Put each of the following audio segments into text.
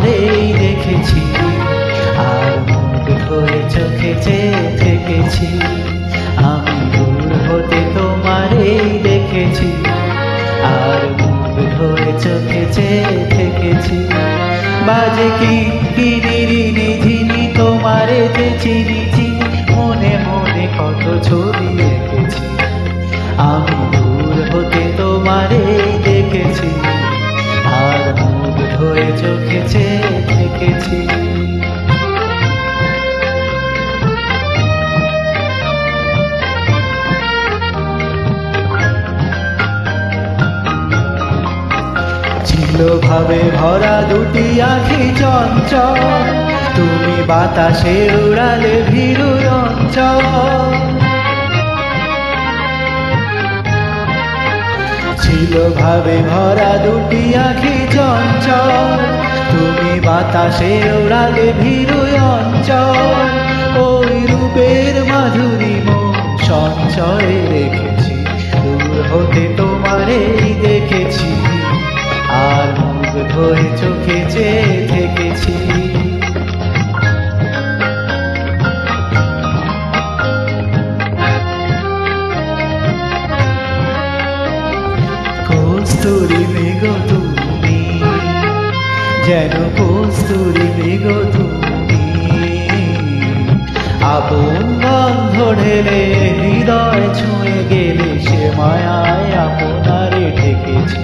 তোমারেই দেখেছি, আর মুগ্ধ হয়ে চোখে চেয়ে থেকেছি। আমি দূর হতে তোমারেই দেখেছি, আর মুগ্ধ হয়ে চোখে চেয়ে থেকেছি। বাজে কি কিনিরি নিঝিনি তোমারে যে চিনিছি, মনে মনে কত ছবি এঁকেছি। আমি দূর হতে তোমারেই দেখেছি, আর মুগ্ধ হয়ে চোখে চেয়ে থেকেছি। ছিল ভাবে ভরা দুটি আঁখি চঞ্চল, তুমি বাতাসে উড়ালে ভীরু অঞ্চল। ছিল ভাবে ভরা দুটি আঁখি চঞ্চল, তুমি বাতাসে উড়ালে ভীরু অঞ্চল। ওই রূপের মাধুরী মন সঞ্চয় রেখেছি, দূর হতে তোমারেই দেখেছি, আর মুগ্ধ হয়ে চোখে চেয়ে থেকেছি। কস্তুরী মেঘ তুমি, যেন কস্তুরী মেঘ তুমি, আপন গন্ধ ঢেলে হৃদয় ছুঁয়ে গেলে, সে মায়ায় আপনারে ঢেকেছি।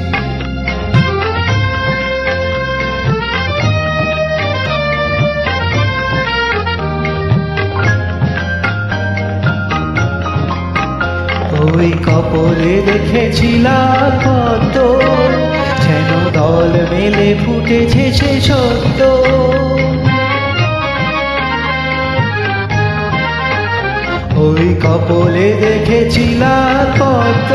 ওই কপলে দেখেছিলাম কত, যেন দল মেলে ফুটেছে সে সত্য। ওই কপলে দেখেছিলাম কত,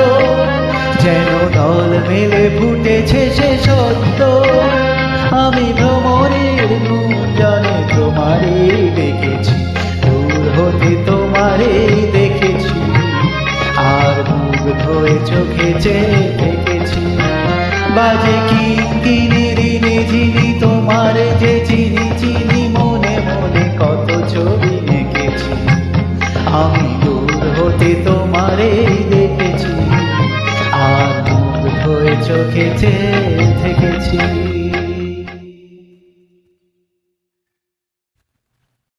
যেন দল মেলে ফুটেছে সে সত্য। আমি ভ্রমরের গুঞ্জনে তোমারেই দেখেছি, দূর হতে তোমারেই দেখেছি, আর মুগ্ধ হয়ে চোখে চেয়ে থেকেছি। বাজে কি কিনিরি নিঝিনি তোমারে যে চিনি চিনি, মনে মনে কত ছবি এঁকেছি। আমি দূর হতে তোমারেই দেখেছি, আর মুগ্ধ হয়ে চোখে চেয়ে থেকেছি।